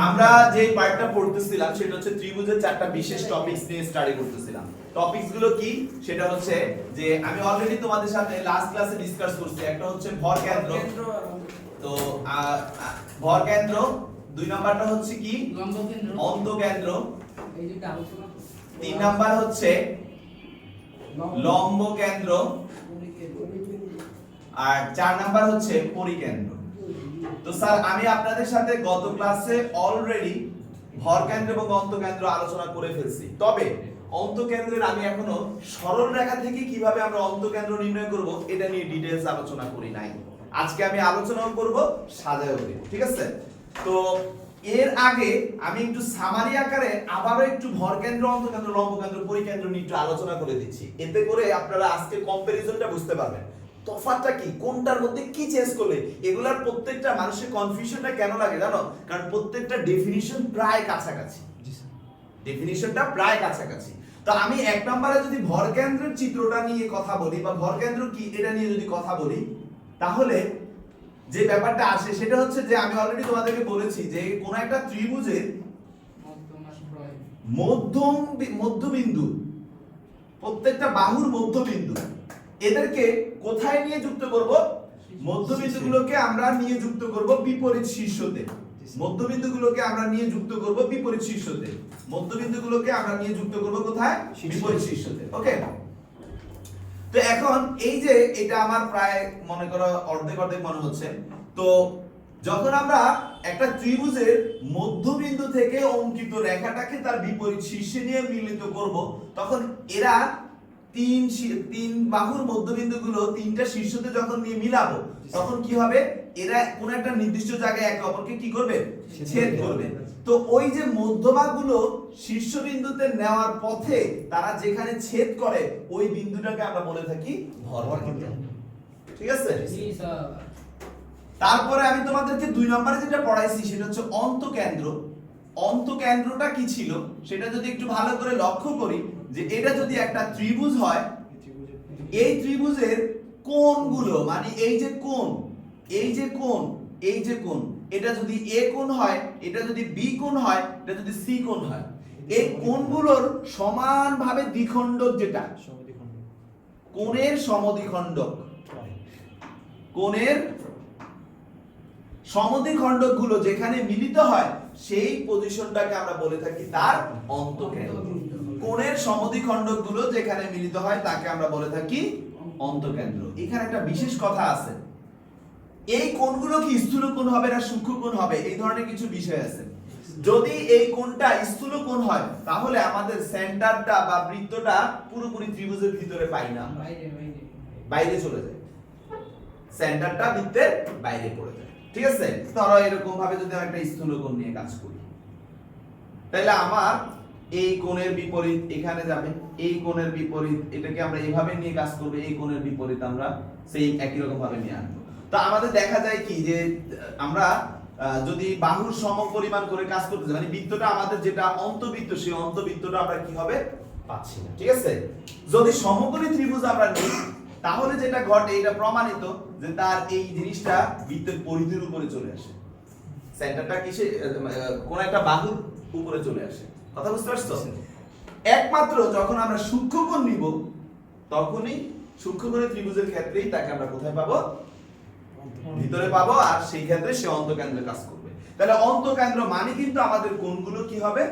আমরা যে পার্টটা পড়তেছিলাম সেটা হচ্ছে ত্রিভুজের চারটা বিশেষ টপিকস নিয়ে স্টাডি করতেছিলাম। টপিকস গুলো কি সেটা হচ্ছে যে আমি অলরেডি তোমাদের সাথে লাস্ট ক্লাসে ডিসকাস করছি। একটা হচ্ছে ভর কেন্দ্র, তো ভর কেন্দ্র, দুই নাম্বারটা হচ্ছে কি অন্ত কেন্দ্র, তিন নাম্বার হচ্ছে লম্ব কেন্দ্র, আর চার নাম্বার হচ্ছে পরিকেন্দ্র। তো স্যার আমি আপনাদের সাথে গত ক্লাসে অলরেডি ভর কেন্দ্র এবং অন্তকেন্দ্র আলোচনা করে ফেলছি। তবে অন্তকেন্দ্রের আমি এখনো সরল রেখা থেকে কিভাবে আমরা অন্তকেন্দ্র নির্ণয় করব এটা নিয়ে ডিটেইলস আলোচনা করি নাই। আজকে আমি আলোচনা করব সাজায়ও দেব, ঠিক আছে? তো এর আগে আমি একটু সামারি আকারে আবারো একটু ভর কেন্দ্র, অন্তকেন্দ্র, লম্ব কেন্দ্র, পরিকেন্দ্র নিয়ে একটু আলোচনা করে দিচ্ছি। এতে করে আপনারা আজকে কম্পারিজনটা বুঝতে পারবেন, তফাৎটা কি, কোনটার মধ্যে কি চেঞ্জ করলে। এগুলার প্রত্যেকটা মানুষের কনফিউশনটা কেন লাগে জানো? কারণ প্রত্যেকটা ডেফিনিশন প্রায় কাছাকাছি, ডেফিনিশনটা প্রায় কাছাকাছি। তো আমি এক নম্বরে যদি ভর কেন্দ্রের চিত্রটা নিয়ে কথা বলি বা ভর কেন্দ্র কি এটা নিয়ে যদি কথা বলি, তাহলে যে ব্যাপারটা আসে সেটা হচ্ছে যে আমি অলরেডি তোমাদেরকে বলেছি যে কোন একটা ত্রিভুজের মধ্যবিন্দু, প্রত্যেকটা বাহুর মধ্যবিন্দু, এদেরকে কোথায় নিয়ে যুক্ত করব? মধ্যবিন্দুগুলোকে আমরা নিয়ে যুক্ত করব বিপরীত শীর্ষতে। মধ্যবিন্দুগুলোকে আমরা নিয়ে যুক্ত করব বিপরীত শীর্ষতে। মধ্যবিন্দুগুলোকে আমরা নিয়ে যুক্ত করব কোথায়? বিপরীত শীর্ষতে। ওকে, তো এখন এই যে এটা আমার প্রায় মনে করো অর্ধেক অর্ধেক মনে হচ্ছে। তো যখন আমরা একটা ত্রিভুজের মধ্যবিন্দু থেকে অঙ্কিত রেখাটাকে তার বিপরীত শীর্ষে নিয়ে মিলিত করব, তখন এরা তিন বাহুর মধ্যবিন্দুগুলো তিনটা শীর্ষতে যখন নিয়ে মিলাবো, তখন কি হবে? এরা কোন একটা নির্দিষ্ট জায়গায় একে অপরকে কি করবে? ছেদ করবে। তো ওই যে মধ্যভাগগুলো শীর্ষবিন্দুতে নেওয়ার পথে তারা যেখানে ছেদ করে ওই বিন্দুটাকে আমরা বলে থাকি ভর কেন্দ্র, ঠিক আছে? তারপরে আমি তোমাদেরকে দুই নম্বরে যেটা পড়াইছি সেটা হচ্ছে অন্তকেন্দ্র। অন্তকেন্দ্রটা কি ছিল সেটা যদি একটু ভালো করে লক্ষ্য করি, যে এটা যদি একটা ত্রিভুজ হয়, এই ত্রিভুজের কোণগুলো, মানে এই যে কোণ, এই যে কোণ, এই যে কোণ, এটা যদি এ কোণ হয়, এটা যদি বি কোণ হয়, এটা যদি সি কোণ হয়, এই কোণগুলোর সমানভাবে দ্বিখণ্ডক, যেটা কোণের সমদ্বিখণ্ডক, কোণের সমদ্বিখণ্ডকগুলো যেখানে মিলিত হয় সেই পজিশনটাকে আমরা বলে থাকি তার অন্তকেন্দ্র। কোণের সমদ্বিখণ্ডকগুলো যেখানে মিলিত হয় তাকে আমরা বলে থাকি অন্তকেন্দ্র। এখানে একটা বিশেষ কথা আছে, এই কোণগুলো কি স্থূল কোণ হবে না সূক্ষ্ম কোণ হবে, এই ধরনের কিছু বিষয় আছে। যদি এই কোণটা স্থূল কোণ হয় তাহলে আমাদের সেন্টারটা বা বৃত্তটা পুরোপুরি ত্রিভুজের ভিতরে পাই না, বাইরে চলে যায়, সেন্টারটা বৃত্তের বাইরে পড়ে যায়, ঠিক আছে? ধরো এরকম ভাবে যদি আমি একটা স্থূল কোণ নিয়ে কাজ করি, তাহলে আমার এই কোণের বিপরীত এখানে যাবে, এই কোণের বিপরীত এটাকে আমরা এইভাবে নিয়ে কাজ করব, এই কোণের বিপরীত আমরা সেই একই রকম ভাবে নিয়ে আনবো। তো আমাদের দেখা যায় কি যে আমরা যদি বাহুর সমপরিমাণ করে কাজ করতে যাই, মানে বৃত্তটা আমাদের যেটা অন্তবৃত্ত, সেই অন্তবৃত্তটা আমরা কি হবে? পাচ্ছি না, ঠিক আছে? যদি সমকোণী ত্রিভুজ আমরা নিই তাহলে যেটা ঘটে, এটা প্রমাণিত যে তার এই জিনিসটা বৃত্তের পরিধির উপরে চলে আসে, সেন্টারটা কিসে, কোন একটা বাহুর উপরে চলে আসে। কথা বুঝতে পারছো? একমাত্র যখন আমরা সূক্ষ্মকোণ নিব তখনই সূক্ষ্মকোণের ত্রিভুজের ক্ষেত্রেই তাকে আমরা কোথায় পাবো? ভিতরে পাবো, আর সেই ক্ষেত্রে সে অন্তকেন্দ্রে কাজ করবে। তাহলে অন্তকেন্দ্র মানে কিন্তু আমাদের কোণগুলো কি হবে?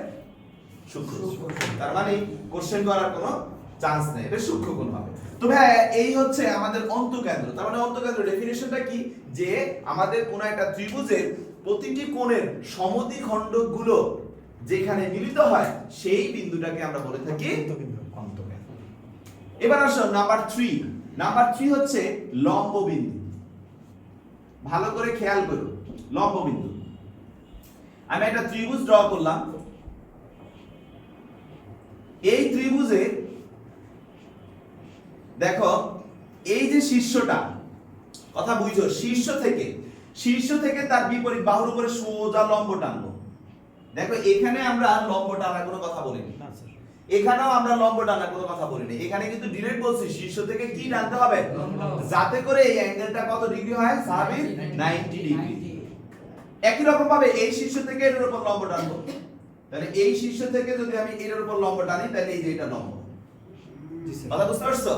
সূক্ষ্ম। তার মানে কোশ্চেন করার কোনো চান্স নেই, এটা সূক্ষ্মকোণ হবে। তো ভাই এই হচ্ছে আমাদের অন্তকেন্দ্র। তার মানে অন্তকেন্দ্র ডেফিনিশনটা কি? যে আমাদের কোন একটা ত্রিভুজের প্রতিটি কোণের সমদ্বিখণ্ডকগুলো যেখানে মিলিত হয় সেই বিন্দুটাকে আমরা বলে থাকি অন্তকেন্দ্র। এবার আসো নাম্বার 3। নাম্বার 3 হচ্ছে লম্ব বিন্দু। ভালো করে খেয়াল করো, লম্ব বিন্দু। আমি একটা ত্রিভুজ ড্র করলাম, এই ত্রিভুজে দেখো এই যে শীর্ষটা, কথা বুঝো, শীর্ষ থেকে তার বিপরীত বাহুর উপরে সোজা লম্ব টানবো। দেখো এখানে আমরা লম্ব টানার কোনো কথা বলিনি, এখানেও আমরা লম্ব টানার কোনো কথা বলিনি। এখানে কিন্তু ডিরেক্ট বলছি শীর্ষ থেকে কি টানতে হবে, যাতে করে এই অ্যাঙ্গেলটা কত ডিগ্রি হয়? স্বাভাবিক 90 ডিগ্রি। একই রকম ভাবে এই শীর্ষ থেকে এটার উপর লম্ব টানবো, তাহলে এই শীর্ষ থেকে যদি আমি এটার উপর লম্ব টানি তাহলে এই যে এটা লম্ব। কথা বুঝতে পারছো?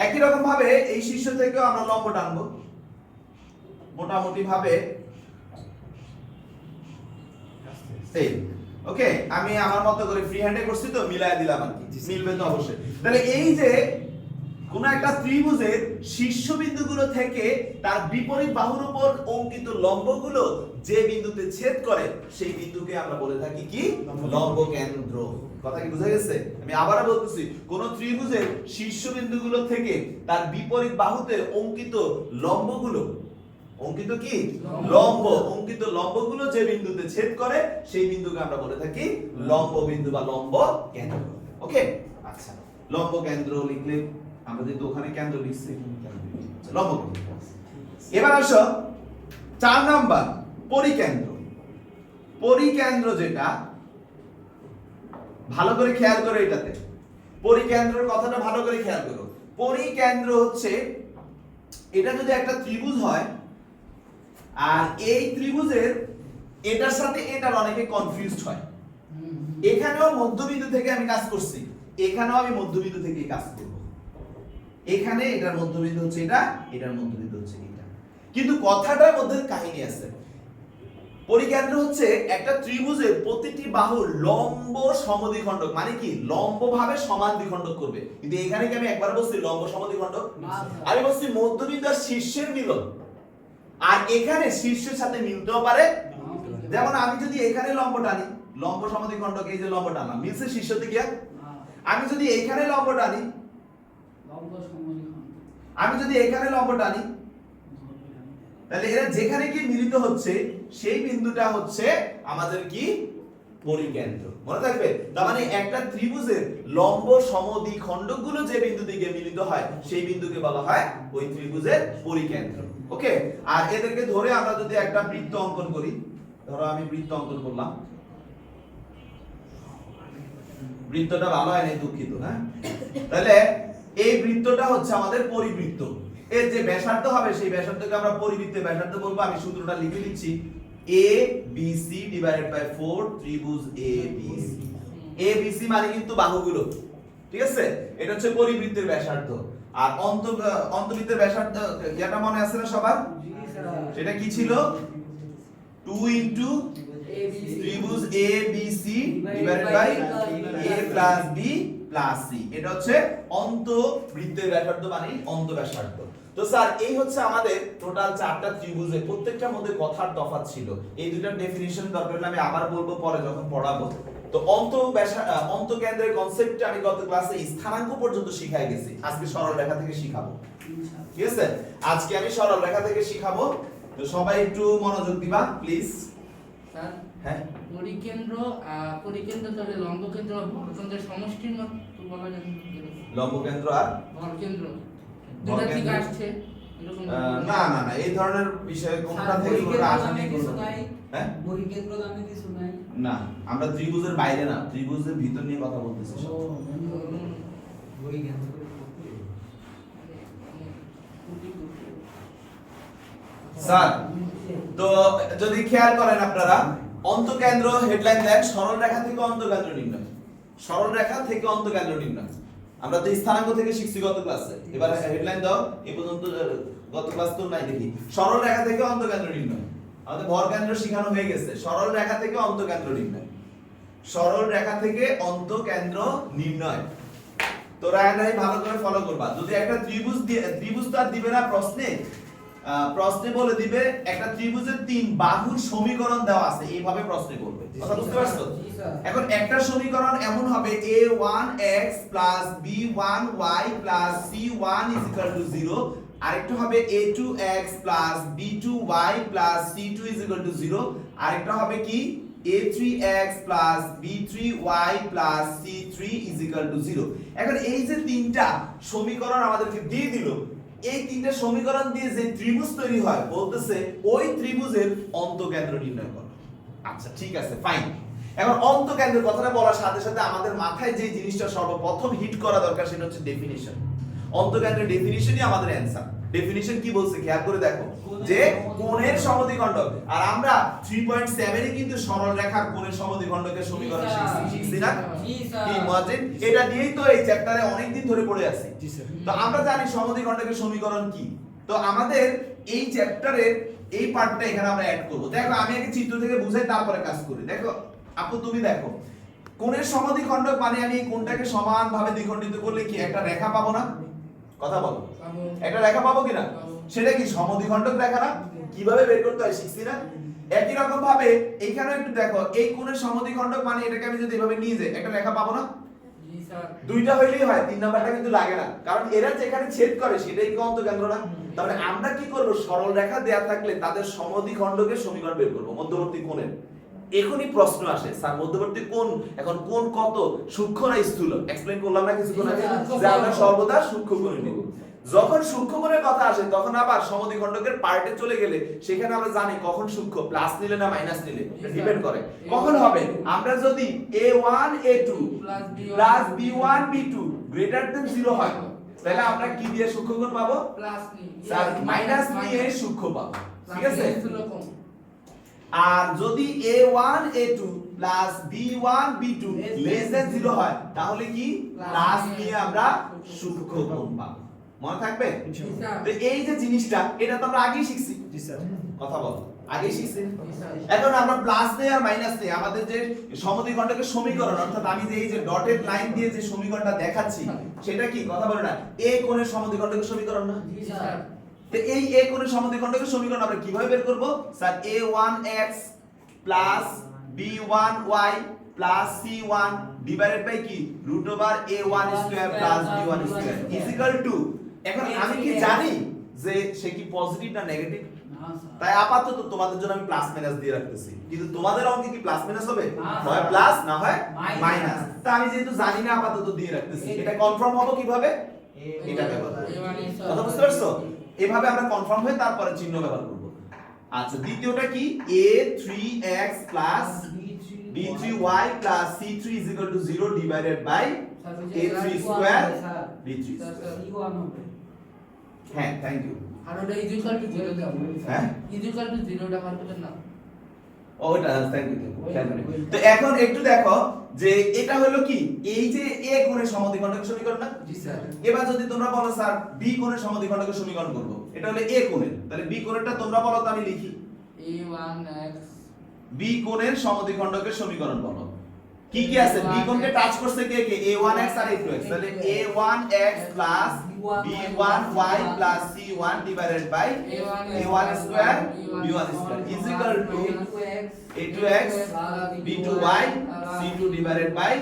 একই রকম ভাবে এই শীর্ষ থেকেও আমরা লম্ব টানবো মোটামুটি ভাবে এই। ওকে, আমি আমার মতো করে ফ্রি হ্যান্ডে করছি তো মিলায় দিলাম আর কি, মিলবে তো অবশ্যই। তাহলে এই যে কোন একটা ত্রিভুজের শীর্ষবিন্দুগুলো থেকে তার বিপরীত বাহুর উপর অঙ্কিত লম্বগুলো যে বিন্দুতে ছেদ করে সেই বিন্দুকে আমরা বলে থাকি কি? লম্ব কেন্দ্র। কথা কি বুঝা গেছে? আমি আবারও বলতেছি, কোন ত্রিভুজের শীর্ষবিন্দুগুলো থেকে তার বিপরীত বাহুতে অঙ্কিত লম্বগুলো, অঙ্কিত কি? লম্ব, অঙ্কিত লম্বগুলো যে বিন্দুতে ছেদ করে সেই বিন্দুকে আমরা বলে থাকি লম্ব বিন্দু বা লম্ব কেন্দ্র। ওকে, আচ্ছা, লম্ব কেন্দ্র লিখলে আমরা যেহেতু ওখানে কেন্দ্র লিখছি, লম্ব কেন্দ্র। এবার আসো 4 নাম্বার, পরিকেন্দ্র। পরিকেন্দ্র যেটা, ভালো করে খেয়াল করো এটাতে, পরিকেন্দ্রের কথাটা ভালো করে খেয়াল করো। পরিকেন্দ্র হচ্ছে, এটা যদি একটা ত্রিভুজ হয় আর এই ত্রিভুজের এটার সাথে এটার অনেকে কনফিউজড হয়। এখানেও মধ্যবিন্দু থেকে আমি কাজ করছি, এখানেও আমি মধ্যবিন্দু থেকে কাজ করব। এখানে এটার মধ্যবিন্দু হচ্ছে এটা, এটার মধ্যবিন্দু হচ্ছে এটা, কিন্তু কথাটার মধ্যে কাহিনী আছে। পরিকেন্দ্র হচ্ছে একটা ত্রিভুজের প্রতিটি বাহুর লম্ব সমদ্বিখণ্ডক, মানে কি? লম্বভাবে সমান দ্বিখণ্ডক করবে। কিন্তু এখানে কি আমি একবার বলছি লম্ব সমদ্বিখণ্ডক? আমি বলছি মধ্যবিন্দু আর শীর্ষের মিলন। আর এখানে শীর্ষের সাথে মিলতেও পারে, যেমন আমি যদি এখানে লম্ব টানি, লম্ব সমদ্বিখণ্ডক, এই যে লম্ব টানলাম, মিলছে শীর্ষতে গিয়া? আমি যদি এখানে লম্ব টানি, আমি যদি এখানে লম্ব টানি, তাহলে এরা যেখানে কি মিলিত হচ্ছে সেই বিন্দুটা হচ্ছে আমাদের কি? পরিকেন্দ্র। মনে থাকবে? তার মানে একটা ত্রিভুজের লম্ব সমদ্বিখণ্ডকগুলো যে বিন্দু দিকে মিলিত হয় সেই বিন্দুকে বলা হয় ওই ত্রিভুজের পরিকেন্দ্র। ওকে, আর এদেরকে ধরে আমরা যদি একটা বৃত্ত অঙ্কন করি, ধরো আমি বৃত্ত অঙ্কন করলাম, বৃত্তটা ভালো হয় নাই, দুঃখিত। হ্যাঁ, তাহলে এই বৃত্তটা হচ্ছে আমাদের পরিবৃত্ত। এর যে ব্যাসার্ধ হবে সেই ব্যাসার্ধকে আমরা পরিবৃত্তের ব্যাসার্ধ বলবো। আমি সূত্রটা লিখে দিচ্ছি, a b c divided by 4 ত্রিভুজ a b c। a b c মানে কিন্তু বাহুগুলো, ঠিক আছে? এটা হচ্ছে পরিবৃত্তের ব্যাসার্ধ। আর অন্তবৃত্তের ব্যাসার্ধ যেটা মনে আছে না সবার? সেটা কি ছিল? 2 ইনটু ত্রিভুজ a b c divided by a plus b plus c। এটা হচ্ছে অন্তবৃত্তের ব্যাসার্ধ মানে অন্তব্যাসার্ধ। তো স্যার এই হচ্ছে আমাদের টোটাল 4টা ত্রিভুজে, প্রত্যেকটার মধ্যে কথার তফাৎ ছিল। এই দুইটার ডেফিনিশন দরকার হলে আমি আবার বলবো পরে যখন পড়াবো। তো অন্তকেন্দ্রের কনসেপ্টটা আমি গত ক্লাসে স্থানাঙ্ক পর্যন্ত শিখাই গেছি, আজকে সরল রেখা থেকে শিখাবো। ঠিক আছে, আজকে আমি সরল রেখা থেকে শিখাবো। তো সবাই একটু মনোযোগ দিবা প্লিজ। স্যার, হ্যাঁ, পরিকেন্দ্র তাহলে লম্বকেন্দ্র আর ভরকেন্দ্রের সমষ্টির মত বলা যায়? লম্বকেন্দ্র আর ভরকেন্দ্র দুটো ঠিক আসছে এরকম? না না না, এই ধরনের বিষয় কোনটা থেকে কোনটা আসে না কোনো। হ্যাঁ, বহিকেন্দ্র নামে কিছু নাই। না, আমরা ত্রিভুজের বাইরে না, ত্রিভুজের ভিতর নিয়ে কথা বলতেছি সব। বহিকেন্দ্র স্যার, তো যদি খেয়াল করেন আপনারা, অন্তকেন্দ্র হেডলাইন দেন সরল রেখা থেকে অন্তকেন্দ্র নির্ণয়, সরল রেখা থেকে অন্তকেন্দ্র নির্ণয়। আমরা তো স্থানাঙ্ক থেকে শিখছি গত ক্লাসে। এবার হেডলাইন দাও, এই পর্যন্ত গত ক্লাস তো নাই দেখি। সরল রেখা থেকে অন্তকেন্দ্র নির্ণয়, আমাদের ভরকেন্দ্র শেখানো হয়ে গেছে। সরল রেখা থেকে অন্তকেন্দ্র নির্ণয়, সরল রেখা থেকে অন্তকেন্দ্র নির্ণয়। তো রায়নাই ভালো করে ফলো করবা। যদি একটা ত্রিভুজ তো আর দিবে না প্রশ্নে, প্রশ্নে বলে দিবে একটা ত্রিভুজের 3 বাহুর সমীকরণ দেওয়া আছে, এইভাবে প্রশ্নে বলবে। কথা বুঝতে পারছো? এখন একটা সমীকরণ এমন হবে a1x + b1y + c1 = 0, আরেকটা হবে a2x + b2y + c2 = 0, আরেকটা হবে কি a3x + b3y + c3 = 0। এখন এই যে তিনটা সমীকরণ আমাদেরকে দিয়ে দিল, এই তিনটা সমীকরণ দিয়ে যে ত্রিভুজ তৈরি হয় বলতেছে ওই ত্রিভুজের অন্তকেন্দ্র নির্ণয় করো। আচ্ছা ঠিক আছে, ফাইন। এখন অন্তকেন্দ্রের কথাটা বলার সাথে সাথে আমাদের মাথায় যে জিনিসটা সর্বপ্রথম হিট করা দরকার সেটা হচ্ছে ডেফিনিশন। অন্তকেন্দ্রের ডেফিনিশনই আমাদের অ্যানসার। ডেফিনিশন কি বলছে খেয়াল করে দেখো যে কোণের সমদ্বিখণ্ডক, আর আমরা 3.7 এ কিন্তু সরল রেখার কোণের সমদ্বিখণ্ডকের সমীকরণ শিখছি না জি কি স্যার মজিদ? এটা দিয়েই তো এই চ্যাপ্টারে অনেক দিন ধরে পড়ে আছি। জি স্যার। তো আমরা জানি সমদ্বিখণ্ডকের সমীকরণ কি। তো আমাদের এই চ্যাপ্টারের এই পার্টটা এখানে আমরা অ্যাড করব। দেখো আমি আগে চিত্র থেকে বুঝাই তারপরে কাজ করি। দেখো আপু তুমি দেখো কোণের সমদ্বিখণ্ডক মানে আমি এই কোণটাকে সমানভাবে দ্বিখণ্ডিত করলে কি একটা রেখা পাবো না? কথা বলো, একটা রেখা পাবো কিনা? সেটা কি সমদ্বিখণ্ডক রেখা না? কিভাবে বের করতে হয় শিখছি না? একই রকম ভাবে এইখানে একটু দেখো এই কোণের সমদ্বিখণ্ডক মানে এটাকে আমি যদি এভাবে নিয়ে যাই একটা রেখা পাবো না? জি স্যার দুইটা হইলেই হয়, তিন নাম্বারটা কিন্তু লাগে না, কারণ এরা যেখানে ছেদ করে সেটাই কি অন্তকেন্দ্র না? তাহলে আমরা কি করব, সরল রেখা দেয়া থাকলে তাদের সমদ্বিখণ্ডকের সমীকরণ বের করব মধ্যবর্তী কোণের। এখনই প্রশ্ন আসে স্যার মধ্যবর্তী কোণ এখন কোণ কত, সূক্ষ্ম না স্থূল? এক্সপ্লেইন করলাম না কিছুক্ষণ আগে যে আমরা সর্বদা সূক্ষ্ম কোণ নেব। যখন সূক্ষ্ম কোণের কথা আসে তখন আবার সমদ্বিখণ্ডকের পার্টে চলে গেলে সেখানে আমরা জানি কখন সূক্ষ্ম, প্লাস নিলে না মাইনাস নিলে ডিপেন্ড করে। কখন হবে, আমরা যদি a1 a2 plus b1 b2 greater than 0 হয় তাহলে আমরা কি দিয়ে সূক্ষ্ম কোণ পাবো? প্লাস নি স্যার মাইনাস নিয়ে সূক্ষ্ম পাবো, ঠিক আছে? এরকম আর যদি a1 a2 plus b1 b2 less than 0 হয় তাহলে কি প্লাস নিয়ে আমরা সূক্ষ্ম কোণ পাবো। মনে থাকবে? তো এই যে জিনিসটা এটা তো আমরা আগেই শিখছি। জি স্যার। কথা বল, আগেই শিখছি। এখন আমরা প্লাস নেই আর মাইনাস নেই, আমাদের যে সমদ্বিখণ্ডকের সমীকরণ অর্থাৎ আমি যে এই যে ডটেড লাইন দিয়ে যে সমীকরণটা দেখাচ্ছি সেটা কি? কথা বলে না a কোণের সমদ্বিখণ্ডকের সমীকরণ না? জি স্যার তো এই a কোণের সমদ্বিখণ্ডকের সমীকরণ আমরা কিভাবে বের করব? Sir a1x plus b1y plus c1 divided by কি √a1 square plus b1 square is equal to, এখন আমি কি জানি যে সে কি পজিটিভ না নেগেটিভ? না স্যার তাই আপাতত তোমাদের জন্য আমি প্লাস মাইনাস দিয়ে রাখতেছি, কিন্তু তোমাদের অঙ্কে কি প্লাস মাইনাস হবে? না, হয় স্যার। প্লাস না হয় মাইনাস। মাইনাস। তা আমি যেহেতু জানি না আপাতত দিয়ে রাখতেছি, এটা কনফার্ম হবে কিভাবে? এটা ব্যবহার করে। কথা বুঝতে পারছো? এভাবে আমরা কনফার্ম হয়ে তারপরে চিহ্ন ব্যবহার করব। আচ্ছা দ্বিতীয়টা কি a3x plus b3y plus c3 is equal to 0 divided by a3 square b3 square। হ্যাঁ থ্যাংক ইউ। আর ওটা ইজ ইকুয়াল টু 0 দাও হ্যাঁ ইজ ইকুয়াল টু 0 টা বার করতে না ওটা থ্যাংক ইউ। তো এখন একটু দেখো যে এটা হলো কি এই যে a কোণের সমদ্বিখণ্ডকের সমীকরণ না? জি স্যার এবার যদি তোমরা বলো স্যার b কোণের সমদ্বিখণ্ডকের সমীকরণ করব, এটা হলো a কোণের, তাহলে b কোণেরটা তোমরা বলো তো আমি লিখি। a1x b কোণের সমদ্বিখণ্ডকের সমীকরণ বলো। কি কি আছে? b কোণকে টাচ করছে কে কে? a1x আর a2x, তাহলে a1x plus b1y plus c1 divided by a1 square b1 square is equal to a2x b2y c2 divided by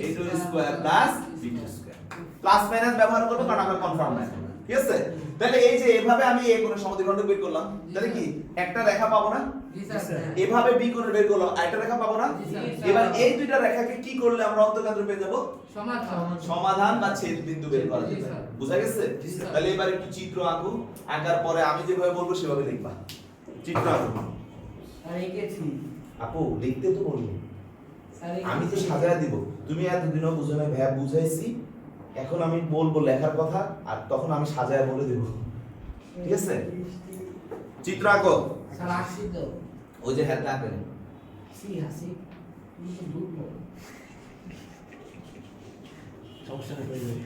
a2 square plus b2 square. Plus minus ব্যবহার করব কারণ আমরা কনফার্ম না, ঠিক আছে? তাহলে এই যে এভাবে আমি a কোণের সমদ্বিখণ্ডক বের করলাম, তাহলে কি একটা রেখা পাবো না? জি স্যার এভাবে b কোণের বের করলাম, আরেকটা রেখা পাবো না? জি স্যার। এবার এই দুইটা রেখাকে কি করলে আমরা অন্তঃকেন্দ্র পেয়ে যাব? সমাধান সমাধান বা ছেদ বিন্দু বের করা জি যাবে। স্যার। বুঝা গেছে? জি স্যার। তাহলে এবার একটু চিত্র আঁকো, আঁকার পরে আমি যেভাবে বলবো সেভাবে লিখবা। চিত্র আঁকো। আর এঁকেছি। আপু লিখতে তো বলবো, স্যার আমি তো সাজায় দিব। তুমি এতদিনও বুঝো না, ভাইয়া বুঝাইছি, এখন আমি বলবো লেখার কথা আর তখন আমি সাজায় বলে দেব, ঠিক আছে? চিত্র আঁকো। স্যার আসি দাও ওই যে হাতে আঁকেন। সি হাসি তুমি তো ভুল বল সমস্যা নেই হয়ে যাবে।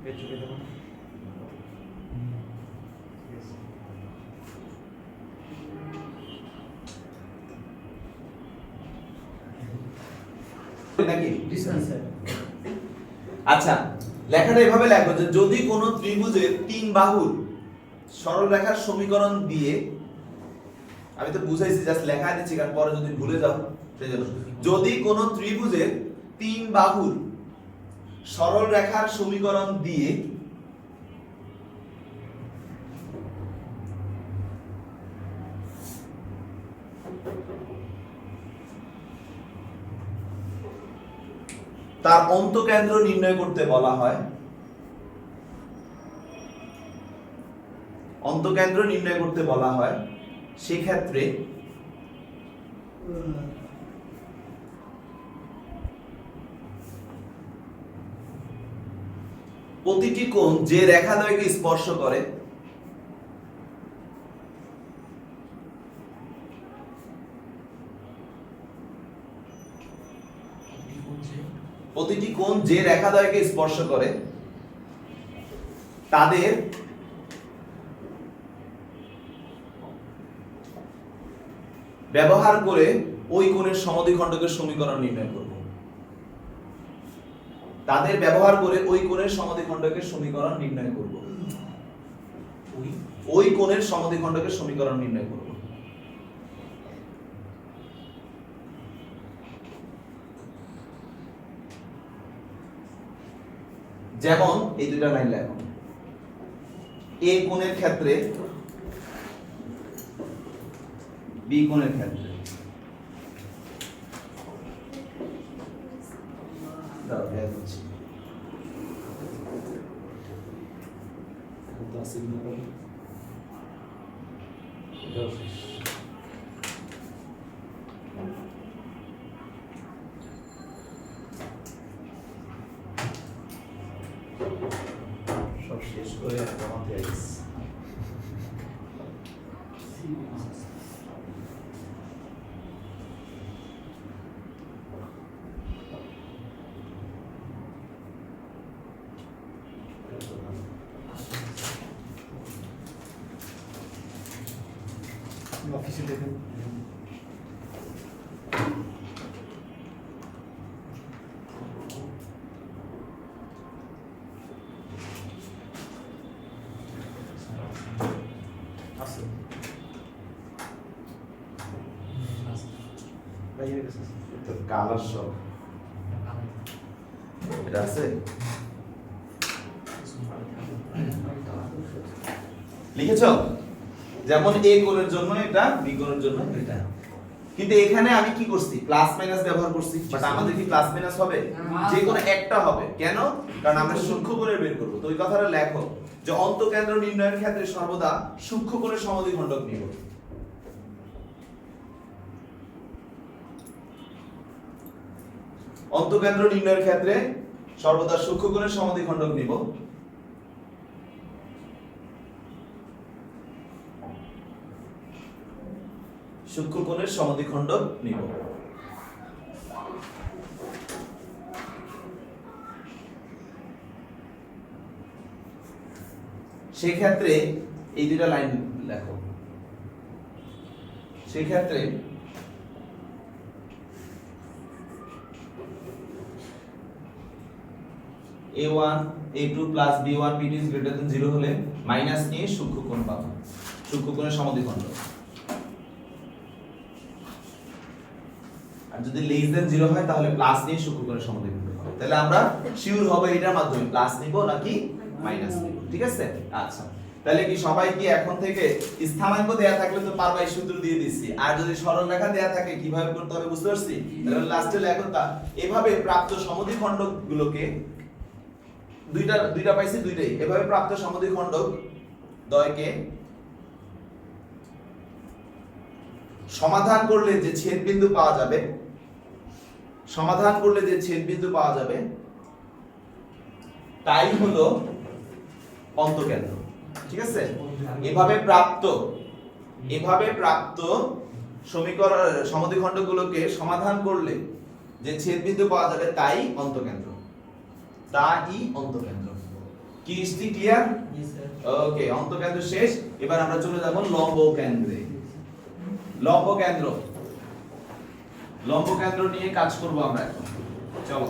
পেছনে দেবো। নাকি? জি স্যার। আচ্ছা লেখাটা এভাবে লেখো যে যদি কোনো ত্রিভুজের তিন বাহুর সরল রেখার সমীকরণ দিয়ে, আমি তো বুঝাইছি জাস্ট লেখা দিচ্ছি কারণ পরে যদি ভুলে যাও সেজন্য, যদি কোনো ত্রিভুজের তিন বাহুর সরল রেখার সমীকরণ দিয়ে তার অন্তকেন্দ্র নির্ণয় করতে বলা হয়, অন্তকেন্দ্র নির্ণয় করতে বলা হয়, সেক্ষেত্রে প্রতিটি কোণ যে রেখাদ্বয়কে স্পর্শ করে প্রতিটি কোণ যে রেখাদ্বয়কে স্পর্শ করে তাদের ব্যবহার করে ওই কোণের সমদ্বিখণ্ডকের সমীকরণ নির্ণয় করব। তাদের ব্যবহার করে ওই কোণের সমদ্বিখণ্ডকের সমীকরণ নির্ণয় করব। ওই কোণের সমদ্বিখণ্ডকের সমীকরণ নির্ণয় করব। যেমন এই দুইটা লাইন লেখো। এ কোণের ক্ষেত্রে বি কোণের ক্ষেত্রে দাও দেয়া হচ্ছে সব শেষ করে জমাতে আসছি। অফিসে দেখেন আছে বাইরে গেছে তো কালার সব এটা আছে লিখেছ? যেমন এ কোণের জন্য এটা, বি কোণের জন্য এটা। কিন্তু এখানে আমি কি করছি? প্লাস মাইনাস ব্যবহার করছি। বাট আমাদের কি প্লাস মাইনাস হবে? যে কোনো একটা হবে। কেন? কারণ আমরা সূক্ষ্ম কোণের বের করব। তো ওই কথাটা লেখো যে অন্তঃকেন্দ্র নির্ণয়ের ক্ষেত্রে সর্বদা সূক্ষ্ম কোণের সমদ্বিখণ্ডক নিব। অন্তঃকেন্দ্র নির্ণয়ের ক্ষেত্রে সর্বদা সূক্ষ্ম কোণের সমদ্বিখণ্ডক নিব। সূক্ষ্ম কোণের সমদ্বিখণ্ডক নিব। সেক্ষেত্রে এই দুইটা লাইন লেখো। সেক্ষেত্রে a1 a2 plus b1 b2 is greater than 0 হলে মাইনাস নিয়ে সূক্ষ্ম কোণ পাবো। সূক্ষ্ম কোণের সমদ্বিখণ্ডক। আর যদি লেস দেন 0 হয় তাহলে প্লাস নিয়ে সূক্ষ্ম কোণের সমদ্বিখণ্ডক হবে। তাহলে আমরা শিওর হব এটার মাধ্যমে প্লাস নিব নাকি মাইনাস নিব। ঠিক আছে? আচ্ছা। তাহলে কি সবাই কি এখন থেকে স্থানাঙ্ক দেয়া থাকলে তো পারবা এই সূত্র দিয়ে দিছি। আর যদি সরল রেখা দেয়া থাকে কিভাবে করতে হবে বুঝতে পারছি? তাহলে লাস্টে লেখো তা এভাবে প্রাপ্ত সমদ্বিখণ্ডকগুলোকে দুইটা পাইছি দুইটাই। এভাবে প্রাপ্ত সমদ্বিখণ্ডক দ্বয়কে সমাধান করলে যে ছেদবিন্দু পাওয়া যাবে, সমাধান করলে যে ছেদবিন্দু পাওয়া যাবে তাই হলো অন্তঃকেন্দ্র। ঠিক আছে? এভাবে প্রাপ্ত সমীকরণ সমদ্বিখণ্ডকগুলোকে সমাধান করলে যে ছেদবিন্দু পাওয়া যাবে তাই অন্তঃকেন্দ্র। তাই অন্তঃকেন্দ্র। কি ইস্তি ক্লিয়ার? ওকে, অন্তঃকেন্দ্র শেষ। এবার আমরা চলে যাব লম্ব কেন্দ্রে। লম্ব কেন্দ্র নিয়ে কাজ করব আমরা এখন। চলো।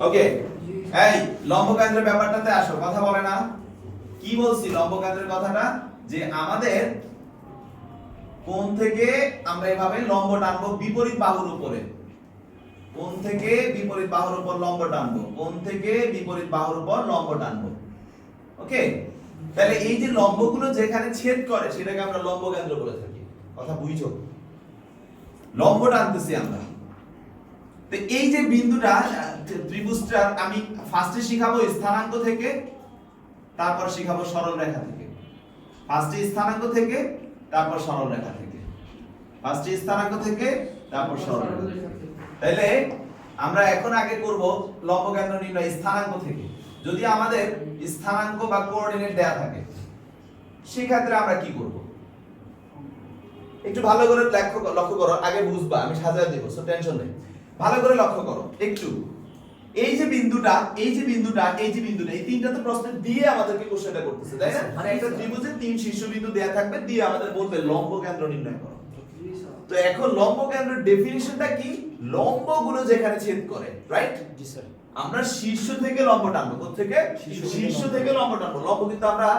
ওকে, এই লম্ব কেন্দ্রের ব্যাপারটাতে আসো। কথা বলে না? কি বলছি লম্ব কেন্দ্রের কথাটা? যে আমাদের কোণ থেকে আমরা এভাবে লম্ব টানবো বিপরীত বাহুর উপরে। কোণ থেকে বিপরীত বাহুর উপর লম্ব টানবো। কোণ থেকে বিপরীত বাহুর উপর লম্ব টানবো। ওকে? তাহলে এই যে লম্বগুলো যেখানে ছেদ করে সেটাকে আমরা লম্ব কেন্দ্র বলে থাকি। কথা বুঝছো? লম্ব টানতেছি আমরা। তো এই যে বিন্দুটা ত্রিভুজটার আমি ফার্স্টে শিখাবো স্থানাঙ্ক থেকে, তারপর শিখাবো সরল রেখা থেকে। ফার্স্টে স্থানাঙ্ক থেকে, তারপর সরল রেখা থেকে। ফার্স্টে স্থানাঙ্ক থেকে, তারপর সরল রেখা। তাহলে আমরা এখন আগে করব লম্বকেন্দ্র নির্ণয় স্থানাঙ্ক থেকে। যদি আমাদের স্থানাঙ্ক বা কোঅর্ডিনেট দেয়া থাকে সেই ক্ষেত্রে আমরা কি করব? একটু ভালো করে লক্ষ্য করো, আগে বুঝবা, আমি সাজিয়ে দেব, সো টেনশন নেই। ভালো করে লক্ষ্য করো একটু। এই যে বিন্দুটা, এই যে বিন্দুটা, এই যে বিন্দুটা, এই তিনটা তো প্রশ্ন দিয়ে আমাদেরকে কোশ্চেনটা করতেছে, তাই না? মানে একটা ত্রিভুজে তিন শীর্ষবিন্দু দেয়া থাকবে, দিয়ে আমাদের বলবে লম্বকেন্দ্র নির্ণয় করো। তো এখন লম্বকেন্দ্রের ডেফিনিশনটা কি? লম্বগুলো যেখানে ছেদ করে, রাইট? জি স্যার। আমরা শীর্ষ থেকে লম্ব টানবো। কোথা থেকে? শীর্ষ থেকে লম্ব টানবো। লম্ব কিন্তু আমরা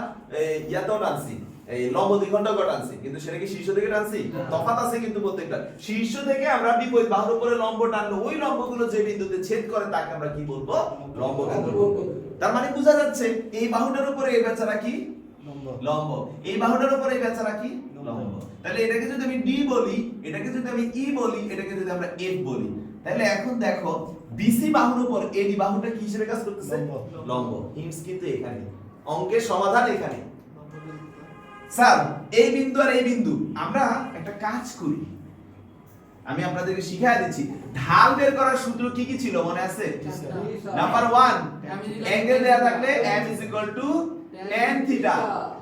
ইয়াতেও টানছি, এই লম্ব দ্বিখণ্ডক টানছি, কিন্তু সেটা কি শীর্ষ থেকে টানছি? তফাৎ আছে কিন্তু প্রত্যেকটা। শীর্ষ থেকে আমরা বিপরীত বাহুর উপরে লম্ব টানলে ওই লম্বগুলো যে বিন্দুতে ছেদ করে তাকে আমরা কি বলবো? লম্বকেন্দ্র বলবো। তার মানে বোঝা যাচ্ছে এই বাহুটার উপরে এই বেচারা কি? লম্ব। এই বাহুটার উপরে এই বেচারা কি? লম্ব। তাহলে এটাকে যদি আমি ডি বলি, এটাকে যদি আমি ই বলি, এটাকে যদি আমরা এফ বলি, তাহলে এখন দেখো বিসি বাহুর উপর এডি বাহুটা কি হিসেবে কাজ করতেছে? লম্ব। হিন্টস কিন্তু এখানে, অঙ্কের সমাধান এখানে। স্যার এই বিন্দু আর এই বিন্দু, আমরা একটা কাজ করি, আমি আপনাদেরকে শিখিয়ে দিচ্ছি। ঢাল বের করার সূত্র কি কি ছিল মনে আছে? নাম্বার 1, অ্যাঙ্গেল দেয়া থাকলে m tan থিটা।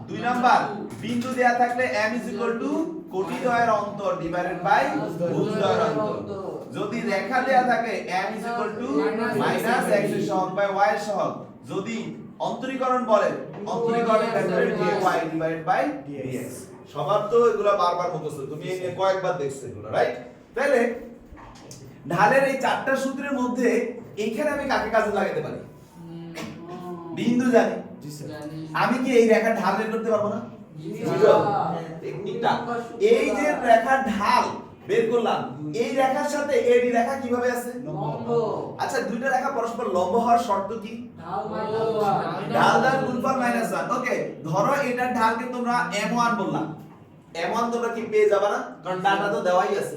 2 নাম্বার, বিন্দু দেয়া থাকলে m কোটিদ্বয়ের অন্তর ডিভাইডেড বাই ভুজদ্বয়ের অন্তর। যদি রেখা দেয়া থাকে m মাইনাস x এর সহগ বাই y এর সহগ। যদি অন্তরীকরণ বলে, অন্তরীকরণের ভেতরে dy ডিভাইডেড বাই dx। সবার তো এগুলো বারবার মুখস্থ, তুমি এই নিয়ে কয়েকবার দেখছো এগুলো, রাইট? তাহলে ঢালের এই চারটা সূত্রের মধ্যে এইখানে আমি কাকে কাজে লাগাতে পারি? বিন্দু জানি। জি স্যার। আমি কি এই রেখার ঢাল বের করতে পারবো না? টেকনিকটা, এই যে রেখার ঢাল বের করলাম, এই রেখার সাথে এডি রেখা কিভাবে আছে? লম্ব। আচ্ছা, দুইটা রেখা পরস্পর লম্ব হওয়ার শর্ত কি? ঢাল দ্বারা গুণফল -1। ওকে, ধরো এটার ঢালকে তোমরা m1 বললাম, m1 তোমরা কি পেয়ে যাবে না? কারণ ডাটা তো দেওয়াই আছে।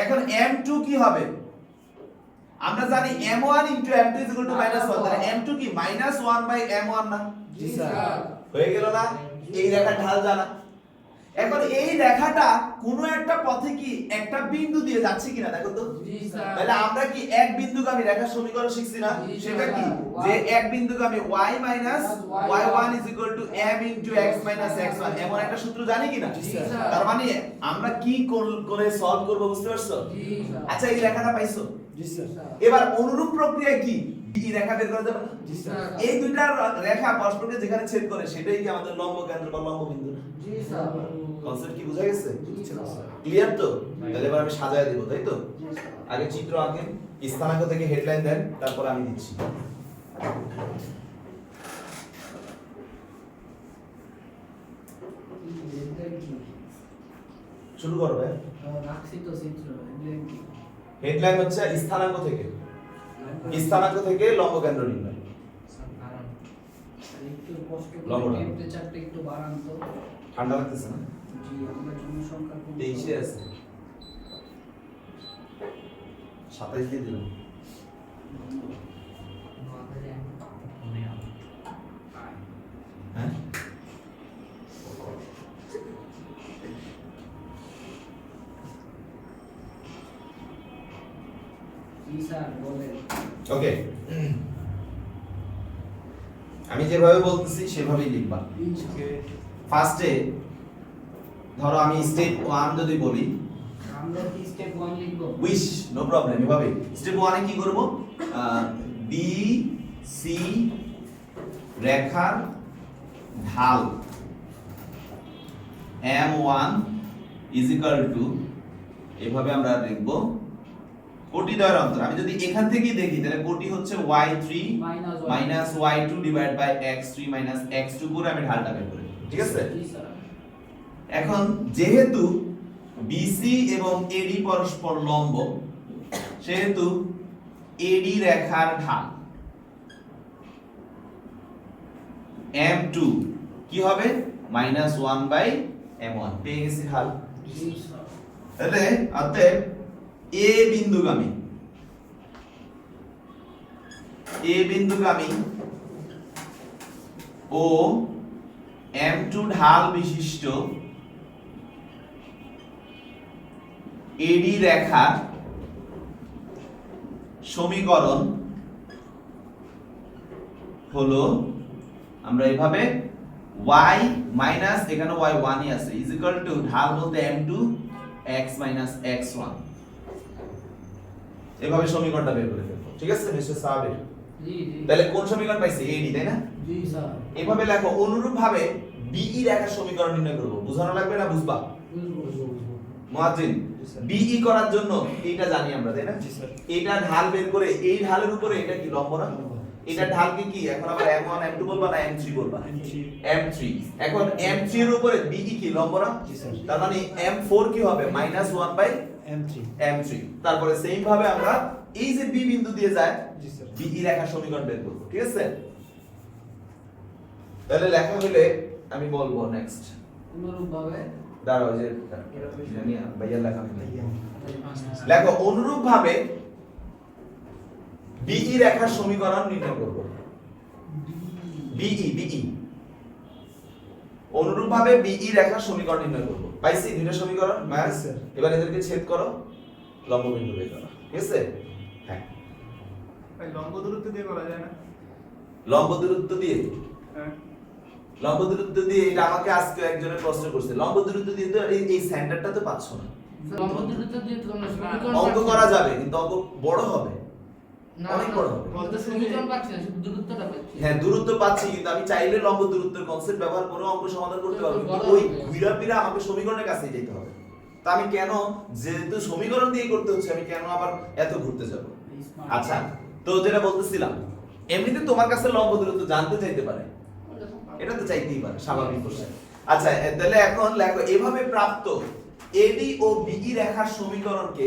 এখন m2 কি হবে? আমরা জানি m1 * m2 -1, তাহলে m2 কি -1/m1 না? জি স্যার। হয়ে গেল না? এই রেখার ঢাল জানা। এখন এই রেখাটা কোনো একটা পথে কি একটা বিন্দু দিয়ে যাচ্ছে কিনা দেখো তো। তাহলে আমরা কি এক বিন্দুগামী রেখার সমীকরণ শিখছি না? সেটা কি? যে এক বিন্দুগামী y y1 m * x - x1 এমন একটা সূত্র জানি কিনা? তার মানে আমরা কি করে সলভ করব, বুঝতে পারছো? আচ্ছা, এই রেখাটা পাইছো? জি স্যার। এবার অনুরূপ প্রক্রিয়া কি? এই রেখা বের করা যাবে না? জি স্যার। এই দুইটা রেখা পরস্পরকে যেখানে ছেদ করে সেটাই কি আমাদের লম্ব কেন্দ্র বা লম্ব বিন্দু? কনসেপ্ট কি বোঝা গেছে? ক্লিয়ার তো? তাহলে এবার আমি সাজায় দেব, তাই তো? আগে চিত্র আঁকেন, স্থানাঙ্ক থেকে হেডলাইন দেন, তারপর আমি দিচ্ছি। শুরু করো ভাই। হেডলাইন হচ্ছে স্থানাঙ্ক থেকে, স্থানাঙ্ক থেকে লম্ব কেন্দ্র নির্ণয়। ঠান্ডা লাগতেছে না? 23 আছে, 27 দিয়ে দিলাম। হ্যাঁ, ওকে, আমি যেভাবে বলতেছি সেভাবেই লিখবা। ফার্স্টে ধরো আমি স্টেপ 1 যদি বলি, আমরা কি স্টেপ 1 লিখব? উইশ, নো প্রবলেম। এভাবে স্টেপ 1 এ কি করব? বি সি রেখার ঢাল m1 এভাবে আমরা লিখব কোটিদ্বয়ের অন্তর। আমি যদি এখান থেকেই দেখি তাহলে কোটি হচ্ছে y3 y2 divide by x3 x2 করে আমি ঢালটা বের করি, ঠিক আছে? এখন যেহেতু বিসি এবং এডি পরস্পর লম্ব, সেহেতু এডি রেখার ঢাল m2 কি হবে? -1/m1। পেয়ে গেছি ঢাল। তাহলে অতএব এ বিন্দুগামী ও m2 ঢাল বিশিষ্ট এডি রেখার সমীকরণ হলো আমরা এভাবে y মাইনাস এখানে y 1 ই আছে ইজ ইকুয়াল টু ঢাল বলতে m2 x মাইনাস x1 এভাবে সমীকরণটা বের করে ফেলবো ঠিক আছে মিস্টার সাবির জি জি তাহলে কোন সমীকরণ পাইছি AD তাই না জি স্যার এভাবে লেখো অনুরূপ ভাবে BE রেখার সমীকরণ নির্ণয় করব বুঝানো লাগবে না বুঝবা বুঝবো মুয়াজ্জিন BE করার জন্য এইটা জানি আমরা তাই না জি স্যার এইটা ঢাল বের করে এই ঢালের উপরে এটা কি লম্ব না এটা ঢালকে কি এখন আবার m1 m2 বলবা না m3 বলবা m3 এখন m3 এর উপরে BE কি লম্ব না জি স্যার তার মানে m4 কি হবে -1 বাই M3 m3 তারপরে সেম ভাবে আমরা এই যে B বিন্দু দিয়ে যায় জি স্যার BE রেখার সমীকরণ বের করব ঠিক আছে তাহলে লেখা হলে আমি বলবো নেক্সট অনুরূপভাবে দাঁড়াও যে জানি ভাইয়া লেখা হলে লেখো অনুরূপ ভাবে BE রেখার সমীকরণ নির্ণয় করব BE অনুরূপ ভাবে BE রেখার সমীকরণ নির্ণয় করব পাইছি দুইটা সমীকরণ ম্যাথ স্যার। এবার এদেরকে ছেদ করো লম্ব বিন্দু বের করো ঠিক আছে হ্যাঁ ভাই লম্ব দূরত্ব দিয়ে করা যায় না লম্ব দূরত্ব দিয়ে হ্যাঁ লম্ব দূরত্ব দিয়ে এটা আমাকে আজকে একজনের প্রশ্ন করছে লম্ব দূরত্ব দিয়ে তো এই সেন্টারটা তো পাচ্ছ না লম্ব দূরত্ব দিয়ে তো আমরা সমীকরণ অঙ্ক পাচ্ছি করা না। যাবে কিন্তু অঙ্ক বড় হবে না, অনেক না, বড় হবে। আমরা তো সমীকরণ পাচ্ছি না শুধু দূরত্বটা পাচ্ছি হ্যাঁ দূরত্ব পাচ্ছি কিন্তু আমি চাইলে লম্ব দূরত্বের কনসেপ্ট ব্যবহার করে অঙ্ক সমাধান করতে পারবো কিন্তু বড় ওই হবে। ঘুরাপিরা আমাকে সমীকরণের কাছে যেতে হবে তা আমি কেন যেহেতু সমীকরণ দিয়ে করতে হচ্ছে আমি কেন আবার এত ঘুরতে যাব আচ্ছা তো যেটা বলতেছিলাম এমনিতে তোমার কাছে লম্ব দূরত্ব জানতে চাইতে পারে এটা তো চাইতেই পারে স্বাভাবিক কোশ্চেন আচ্ছা তাহলে এখন লেখো এভাবে প্রাপ্ত AD ও BE রেখার সমীকরণকে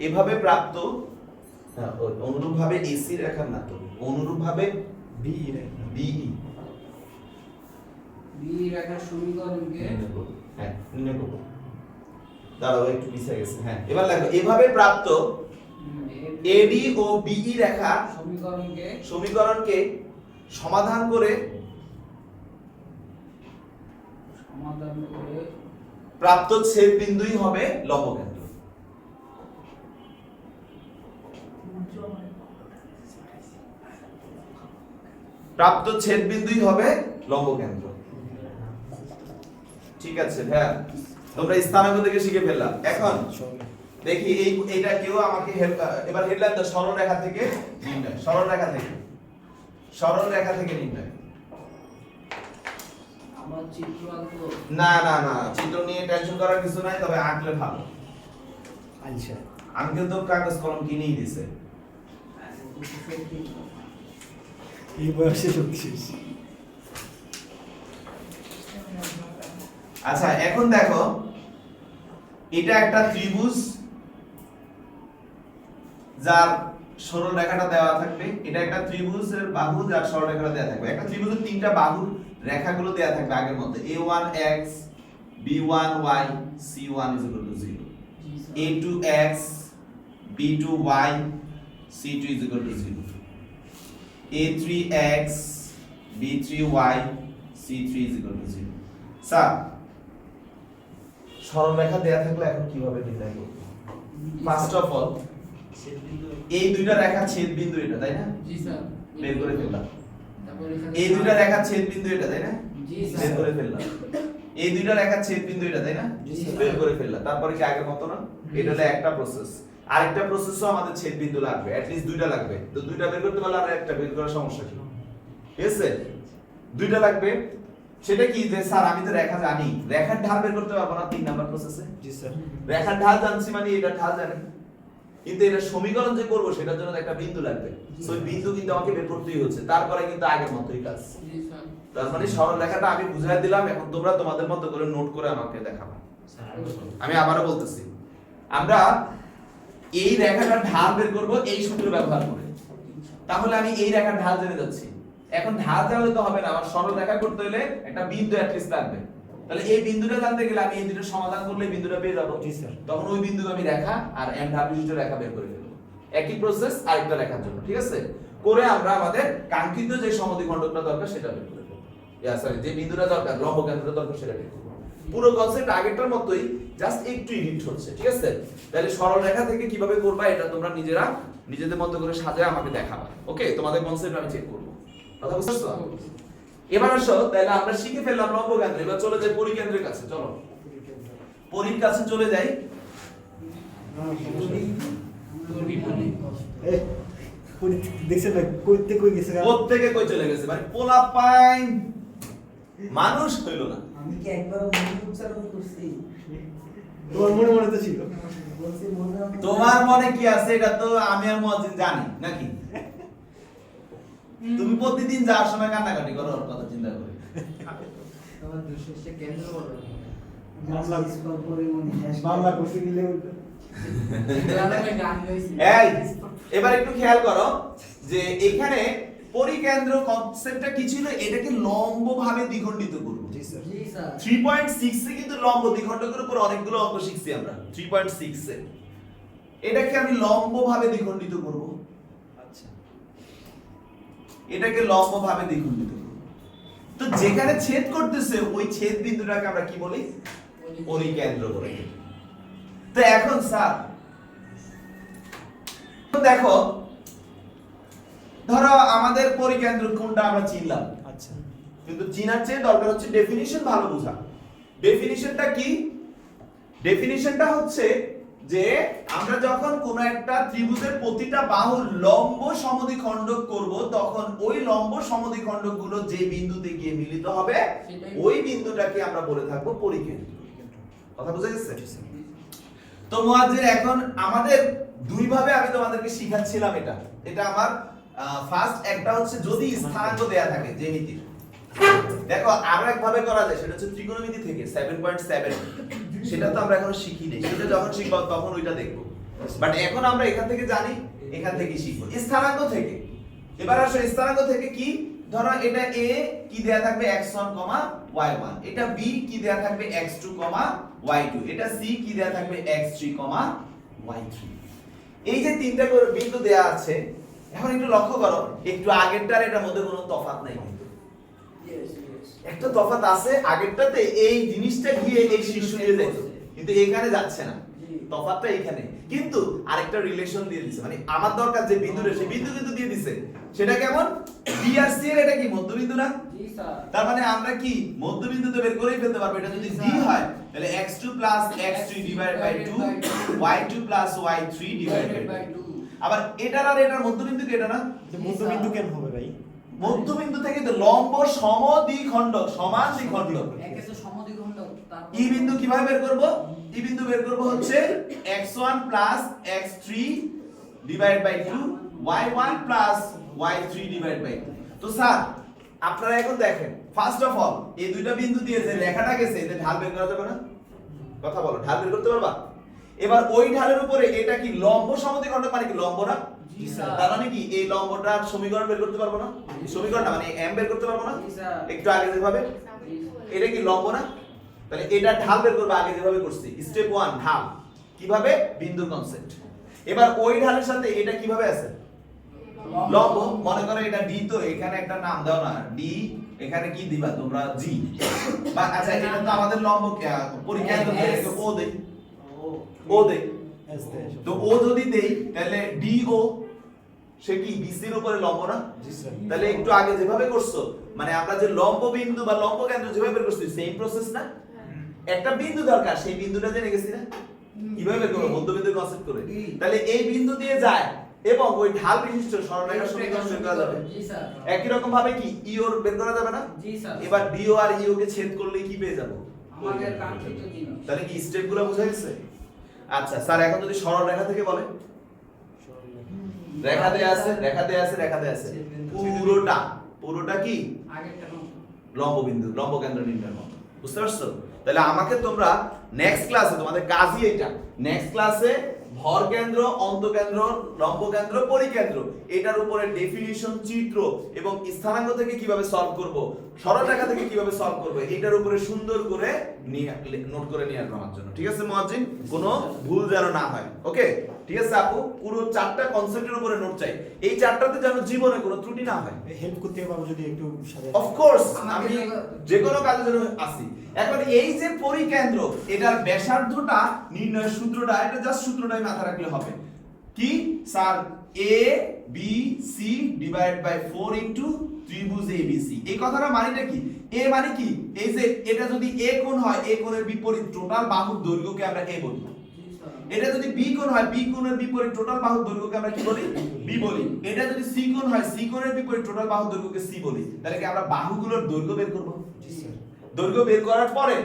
এভাবে প্রাপ্ত অনুরূপভাবে AC রেখার না তো অনুরূপভাবে BE রেখা BE বি রেখার সমীকরণকে হ্যাঁ নির্ণয় করব দাঁড়াও একটু পিছিয়ে গেছে হ্যাঁ এবার লেখো এভাবে প্রাপ্ত AD ও BE রেখা সমীকরণকে সমাধান করে প্রাপ্ত ছেদ বিন্দুই হবে লম্বকেন্দ্র প্রাপ্ত ছেদ বিন্দুই হবে লম্বকেন্দ্র ঠিক আছে হ্যাঁ তোমরা স্থানাঙ্ক থেকে শিখে ফেললাম এখন দেখি এইটা কেউ আমাকে এবার হেডলাইন দাও সরল রেখা থেকে নির্ণয় সরল রেখা থেকে নির্ণয় আমার চিত্র আঁকবো না না না চিত্র নিয়ে টেনশন করার কিছু নাই তবে আঁকলে ভালো আচ্ছা আমি কিন্তু কাগজ কলম কিনেই দিছে এই বয়সে সত্যিস আচ্ছা এখন দেখো এটা একটা ত্রিভুজ যার সরল রেখাটা দেওয়া থাকবে এটা একটা ত্রিভুজের বাহু যার সরল রেখাটা দেওয়া থাকবে একটা ত্রিভুজের তিনটা বাহুর রেখাগুলো দেওয়া থাকবে আগের মধ্যে a1x b1y c1 = 0 a2x b2y c2 = 0 a3x b3y c3 = 0 sir সরল রেখা দেয়া থাকলে এখন কিভাবে নির্ণয় করব ফার্স্ট অফ অল এই দুইটা রেখা ছেদ বিন্দু এটা তাই না জি স্যার বের করে ফেললাম তারপর এখানে এই দুইটা রেখা ছেদ বিন্দু এটা তাই না জি বের স্যার করে ফেললাম এই দুইটা রেখা ছেদ বিন্দু এটা তাই না জি, স্যার। বের করে ফেললাম তারপরে কি আগের মত না এটা হলো একটা প্রসেস আরেকটা প্রসেসও আমাদের ছেদ বিন্দু লাগবে at least দুইটা লাগবে তো দুইটা বের করতে পারলে আর একটা বের করার সমস্যা কি ঠিক আছে দুইটা লাগবে সেটা কি যে স্যার আমি তো রেখা জানি রেখার ঢাল বের করতে পারবো না 3 নাম্বার প্রসেসে জি স্যার রেখার ঢাল জানছি মানে এটা ঢাল জানি কিন্তু এটা সমীকরণ যে করব সেটার জন্য একটা বিন্দু লাগবে সো ওই বিন্দু কিন্তু আমাকে বের করতেই হচ্ছে তারপরে কিন্তু আগের মতই কাজ জি স্যার তার মানে সরল রেখাটা আমি বুঝাই দিলাম এখন তোমরা তোমাদের মতো করে নোট করে আমাকে দেখাবা আমি আবারও বলতেছি আমরা এই রেখাটার ঢাল বের করব এই সূত্র ব্যবহার করে তাহলে আমি এই রেখার ঢাল জেনে যাচ্ছি এখন ঢাল জানলে তো হবে না আমার সরল রেখা করতে হলে একটা বিন্দু at least লাগবে তাহলে এই বিন্দুটা জানতে গেলে আমি এই দুটো সমাধান করলে এই বিন্দুটা পেয়ে যাব জি স্যার তখন ওই বিন্দুকে আমি রেখা আর m ঢাল বিশিষ্ট রেখা বের করে ফেলবো একই প্রসেস আরেকটা রেখার জন্য ঠিক আছে করে আমরা আমাদের কাঙ্ক্ষিত যে সমদ্বিখণ্ডকটা দরকার সেটা বের করে ফেলবো সরি যে বিন্দুটা দরকার লম্ব কেন্দ্রটা দরকার সেটা বের করব পুরো কনসেপ্ট আগেরটার মতোই, জাস্ট একটু এডিট হচ্ছে, ঠিক আছে? তাহলে সরল রেখা থেকে কিভাবে করবা এটা তোমরা নিজেরা নিজেদের মতো করে সাজায় আমাকে দেখাবা। ওকে, তোমাদের কনসেপ্ট আমি চেক করব। কথা বুঝছো? এবার আসো, তাহলে আমরা শিখে ফেললাম লম্ব কেন্দ্র, এবার চলে যাই পরিকেন্দ্রের কাছে। চলো পরির কাছে চলে যাই। দেখছেন ভাই কইতে কই গেছে গা? প্রত্যেকে কই চলে গেছে, মানে পোলা পাইন মানুষ হইল না। আমি কি একবার মনে উচ্চারণ করছি? তোমার মনে মনে তো ছিল। বলছি মনে হয় তোমার মনে কি আছে এটা তো আমি আর মজিদ জানি নাকি? তুমি প্রতিদিন যাওয়ার সময় কান্নাকাটি করো ওর কথা চিন্তা করে। তোমার দুঃশেষে কেন্দ্র বলো। বাংলা স্কুল পরে মনে হয় বাংলা করতে গেলে ওইটা গ্রামে গান গাইছি। এই এবার একটু খেয়াল করো যে এখানে পরিকেন্দ্র কনসেপ্টটা কি ছিল, এটাকে লম্বভাবে দ্বিখণ্ডিত করব। জি স্যার। জি স্যার 3.6 এ কিন্তু লম্ব দ্বিখণ্ডকের উপর অনেকগুলো অঙ্ক শিখছি আমরা। 3.6 এ এটাকে আমি লম্বভাবে দ্বিখণ্ডিত করব। আচ্ছা এটাকে লম্বভাবে দ্বিখণ্ডিত করব। তো যেখানে ছেদ করতেছে ওই ছেদ বিন্দুটাকে আমরা কি বলি? পরিকেন্দ্র বলি। তো এখন স্যার দেখো, ধরো আমাদের পরিকেন্দ্র কোনটা আমরা চিনলাম, আচ্ছা কিন্তু চিনার চেয়ে দরকার হচ্ছে ডেফিনিশন ভালো বোঝা। ডেফিনিশনটা কি? ডেফিনিশনটা হচ্ছে যে আমরা যখন কোন একটা ত্রিভুজের প্রতিটা বাহুর লম্ব সমদ্বিখণ্ডক করব, তখন ওই লম্ব সমদ্বিখণ্ডকগুলো যে বিন্দুতে গিয়ে মিলিত হবে ওই বিন্দুটাকে আমরা বলে থাকবো পরিকেন্দ্র। কথা বুঝা গেছে? তো মুয়াজ্জির, এখন আমাদের দুই ভাবে আমি তোমাদেরকে শিখাচ্ছিলাম। এটা আমার ফার্স্ট একটা হচ্ছে যদি স্থানাঙ্ক দেয়া থাকে জ্যামিতির। দেখো আরো এক ভাবে করা যায়, সেটা হচ্ছে ত্রিকোণমিতি থেকে 7.7। সেটা তো আমরা এখনো শিখি নাই, সেটা যখন শিখব তখন ওইটা দেখবো। বাট এখন আমরা এখান থেকে জানি, এখান থেকে শিখবো স্থানাঙ্ক থেকে। এবার আসো স্থানাঙ্ক থেকে কি, ধরো এটা a কি দেয়া থাকবে x1, y1, এটা b কি দেয়া থাকবে x2, y2, এটা c কি দেয়া থাকবে x3, y3। এই যে তিনটা করে বিন্দু দেয়া আছে, এখন একটু লক্ষ্য করো, একটু আগেরটার এটার মধ্যে কোনো তফাৎ নাই কিন্তু। ইয়েস ইয়েস একটা তফাৎ আছে, আগেরটাতে এই জিনিসটা গিয়ে এই শীর্ষ দিয়ে যেত, কিন্তু এখানে যাচ্ছে না। তফাৎটা এখানে, কিন্তু আরেকটা রিলেশন দিয়ে দিছে, মানে আমার দরকার যে বিন্দুটা সেই বিন্দু কিন্তু দিয়ে দিছে। সেটা কেমন? বি আর সি এর এটা কি মধ্যবিন্দু না? জি স্যার তার মানে আমরা কি মধ্যবিন্দু তো বের করেই ফেলতে পারবো। এটা যদি বি হয় তাহলে x2 x3 divided by 2, y2 y3 divided by 2। আবার এটার আর এটার মধ্যবিন্দু কি এটা না? এটা মধ্যবিন্দু কেন হবে ভাই? মধ্যবিন্দু থেকে তো লম্ব সমদ্বিখণ্ডক, সমান দ্বিখণ্ডক। একে তো সমদ্বিখণ্ডক, তারপর ই বিন্দু কিভাবে বের করব? ই বিন্দু বের করব হচ্ছে x1 x3 divided by 2, y1 y3 divided by 2। তো স্যার আপনারা এখন দেখেন, ফার্স্ট অফ অল এই দুইটা বিন্দু দিয়ে যে রেখাটা গেছে এতে ঢাল বের করা যাবে না? কথা বলো, ঢাল বের করতে পারবা? এবার ওই ঢালের উপরে এটা কি লম্ব সমদ্বিখণ্ডক, মানে কি লম্ব না? জি স্যার। তার মানে কি এই লম্বটার সমীকরণ বের করতে পারবো না? সমীকরণটা মানে m বের করতে পারবো না? জি স্যার। একটু আগে যেভাবে, এটা কি লম্ব না? তাহলে এটা ঢাল বের করবে আগে যেভাবে করছি। স্টেপ 1 ঢাল কিভাবে? বিন্দুর কনসেপ্ট। এবার ওই ঢালের সাথে এটা কিভাবে আছে? লম্ব। মনে করো এটা ডি, তো এখানে একটা নাম দাও না, ডি, এখানে কি দিবা তোমরা? জি। বা আচ্ছা এটা তো আমাদের লম্ব পরিকেন্দ্র থেকে ও দেই, ও দেই। এস দেয়। তো ও যদি দেই তাহলে ডিও সে কি বিসি এর উপরে লম্ব না? জি স্যার। তাহলে একটু আগে যেভাবে করছো, মানে আমরা যে লম্ব বিন্দু বা লম্ব কেন্দ্র যেভাবে বের করছি সেম প্রসেস না? একটা বিন্দু দরকার, সেই বিন্দুটা জেনে গেছি না? কিভাবে বের করব? মধ্যবিন্দুর কনসেপ্ট করে। তাহলে এই বিন্দু দিয়ে যায় এবং ওই ঢাল বিশিষ্ট সরলরেখার সমীকরণ বের করা যাবে। জি স্যার। একই রকম ভাবে কি ইওর বের করা যাবে না? জি স্যার। এবার ডিও আর ইও কে ছেদ করলে কি পেয়ে যাব? আমাদের কাঙ্ক্ষিত জিনিস। তাহলে কি স্টেপগুলো বুঝা গেছে? আচ্ছা স্যার, এখন যদি সরল রেখা থেকে বলে, রেখা দেয়া আছে, রেখা দেয়া আছে, রেখা দেয়া আছে, পুরোটা কি আগেরটা নাও। লম্ব বিন্দু, লম্ব কেন্দ্র নির্ণয় করো। বুঝতে পারছো? তাহলে আমাকে তোমরা নেক্সট ক্লাসে, তোমাদের কাজই এটা, নেক্সট ক্লাসে ভর কেন্দ্র, অন্তকেন্দ্র, লম্ব কেন্দ্র, পরিকেন্দ্র, এটার উপরে ডেফিনিশন, চিত্র এবং স্থানাঙ্ক থেকে কিভাবে সলভ করব, সরল রেখা থেকে কিভাবে সলভ করব, এটার উপরে সুন্দর করে নোট করে নিয়ে আসবো আমার জন্য। ঠিক আছে মুয়াজ্জিন? কোনো ভুল যেন না হয়। ওকে। ঠিক আছে আপু, পুরো 4টা কনসেপ্টের উপরে নোট চাই, এই 4টাতে যেন জীবনে কোনো ত্রুটি না হয়। হেল্প করতে পারবো যদি একটু সাথে। অফ কোর্স আমাকে আমি তো- যে কোনো কাজের জন্য আসি। এখন এই যে পরিকেন্দ্র, এটার ব্যাসার্ধটা নির্ণয়ের সূত্রটা, এটা জাস্ট সূত্রটাই মাথায় রাখলে হবে। কি sir, a b c divide by 4 into ত্রিভুজ ABC। এই কথাটা মানেটা কি? এ মানে কি, এই যে এটা যদি এ কোণ হয়, এ কোণের বিপরীত টোটাল বাহুর দৈর্ঘ্যকে আমরা এ বলি। এটা যদি বি কোণ হয়, বি কোণের বিপরীত টোটাল বাহুর দৈর্ঘ্যকে আমরা কি বলি? বি বলি। এটা যদি সি কোণ হয়, সি কোণের বিপরীত টোটাল বাহুর দৈর্ঘ্যকে সি বলি। তাহলে কি আমরা বাহুগুলোর দৈর্ঘ্য বের করব? জি স্যার। দৈর্ঘ্য বের করার পরে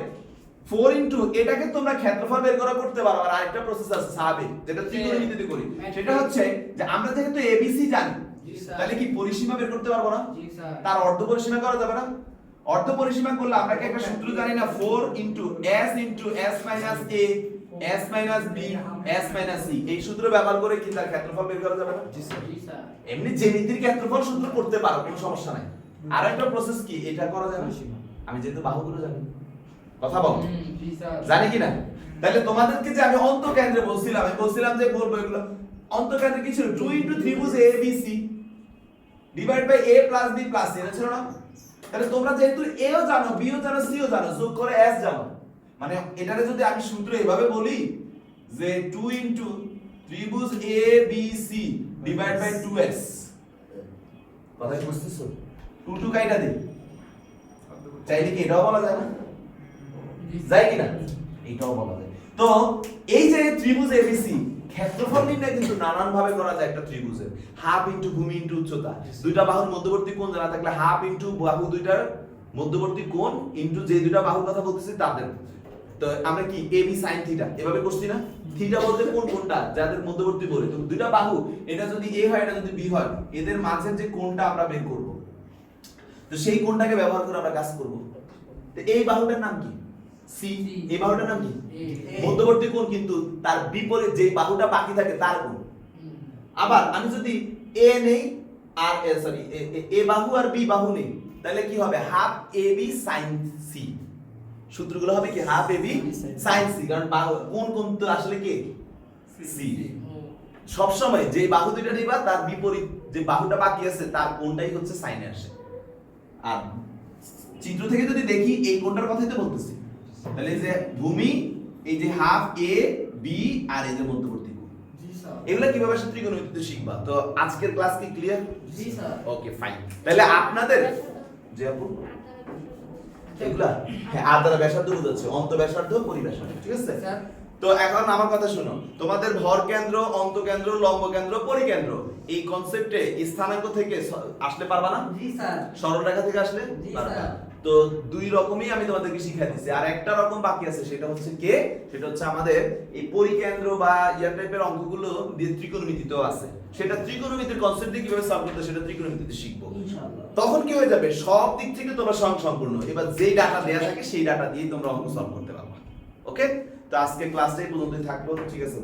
4 ইনটু এটাকে তোমরা ক্ষেত্রফল বের করা করতে পারো। আর আরেকটা প্রসেস আছে স্বাভাবিক, যেটা ত্রিকোণমিতিতে করি, সেটা হচ্ছে যে আমরা যেহেতু এবিসি জানি, জি স্যার। তাহলে কি পরিসীমা বের করতে পারবো না? জি স্যার। তার অর্ধ পরিসীমা করা যাবে না? অর্ধ পরিসীমা করলে আমরা কি একটা সূত্র জানি না, 4 into s minus a s minus b s minus c। এই সূত্র ব্যবহার করে কি তার ক্ষেত্রফল বের করা যাবে না? জি স্যার। এমনি জ্যামিতির ক্ষেত্রফল সূত্র করতে পারো, কোনো সমস্যা নাই। আর একটা প্রসেস কি, এটা করা যাবে? আমি যেহেতু বাহুগুলো জানি, কথা বল, জি স্যার। জানি কি না? তাহলে তোমাদেরকে যে আমি অন্তঃকেন্দ্রে বলছিলাম, আমি বলছিলাম যে বলবো এগুলো অন্তঃকেন্দ্রে কি ছিল, 2 ইনটু ত্রিভুজ ABC divide by a plus b plus c, এটা ছিল না? তাহলে তোমরা যেহেতু a ও জানো, b ও জানো, c ও জানো, যোগ করে s জানো, মানে এটারে যদি আমি সূত্র এভাবে বলি যে 2 ইনটু ত্রিভুজ ABC ডিভাইড বাই 2s, কথা কি বুঝতেছো? 2 কাইটা দিই, চাইলে কি এটাও বলা যায় না? যায় কি না? এইটাও বলা যায়। তো এই যে ত্রিভুজ ABC, ক্ষেত্রফল নির্ণয় কিন্তু নানান ভাবে করা যায় একটা ত্রিভুজের। হাফ ইনটু ভূমি ইনটু উচ্চতা, দুইটা বাহুর মধ্যবর্তী কোণ জানা থাকলে হাফ ইনটু বাহু দুইটার মধ্যবর্তী কোণ ইনটু যে দুইটা বাহুর কথা বলতেছি তাদের। তো আমরা কি AB sin থিটা এভাবে করছি না? থিটা বলতে কোন কোণটা যাদের মধ্যবর্তী বলে, তো দুইটা বাহু, এটা যদি A হয়, এটা যদি B হয়, এদের মাঝের যে কোণটা আমরা বের করব, তো সেই কোণটাকে ব্যবহার করে আমরা কাজ করব। তো এই বাহুটার নাম কি? C। এই বাহুটার নাম কি? মধ্যবর্তী কোণ, কিন্তু তার বিপরীত যে বাহুটা বাকি থাকে তার কোণ। আবার আমি যদি A নেই আর সরি A বাহু আর B বাহু নেই, তাহলে কি হবে? Half AB sin C। সূত্রগুলো হবে কি? হাফ AB sin C, কারণ কোণ কোণ তো আসলে কি? C। সব সময় যে বাহু দুইটা নিবা তার বিপরীত যে বাহুটা বাকি আছে তার কোণটাই হচ্ছে সাইনে আসে। আর চিত্র থেকে যদি দেখি এই কোণটার কথাই তো বলতেছি, তাহলে এই যে ভূমি, এই যে হাফ A B আর এই যে মধ্যবর্তী কোণ, জি স্যার। এগুলা কিভাবে ত্রিকোণমিতিতে শিখবা। তো আজকের ক্লাস কি ক্লিয়ার? জি স্যার। Okay fine. তাহলে আপনাদের যে আপু এগুলা, হ্যাঁ, আর দ্বারা ব্যাসার্ধ বোঝাচ্ছে, অন্তঃব্যাসার্ধ, পরিব্যাসার্ধ, ঠিক আছে স্যার। তো এখন আমার কথা শুনো, তোমাদের ভর কেন্দ্র, অন্তঃকেন্দ্র, লম্ব কেন্দ্র, পরিকেন্দ্র, এই কনসেপ্টে স্থানাঙ্ক থেকে আসলে পারবা না? জি স্যার। সরল রেখা থেকে আসলে জি, পারবা। স্যার। তো দুই রকমই আমি তোমাদেরকে শিখিয়ে দিচ্ছি, আর একটা রকম বাকি আছে, সেটা হচ্ছে কে, সেটা হচ্ছে আমাদের এই পরিকেন্দ্র বা ইয়ার টাইপের অঙ্কগুলো দিয়ে ত্রিকোণমিতিতেও আছে, সেটা ত্রিকোণমিতির কনসেপ্টে কিভাবে সলভ করতে সেটা ত্রিকোণমিতিতে শিখবো। ইনশাআল্লাহ। তখন কি হয়ে যাবে, সব দিক থেকে তোমরা সম্পূর্ণ, এবার যেই ডাটা দেয়া থাকে সেই ডাটা দিয়ে তোমরা অঙ্ক সলভ করতে পারবা। ওকে, তো আজকে ক্লাসটা এই পর্যন্তই থাকলো, ঠিক আছে?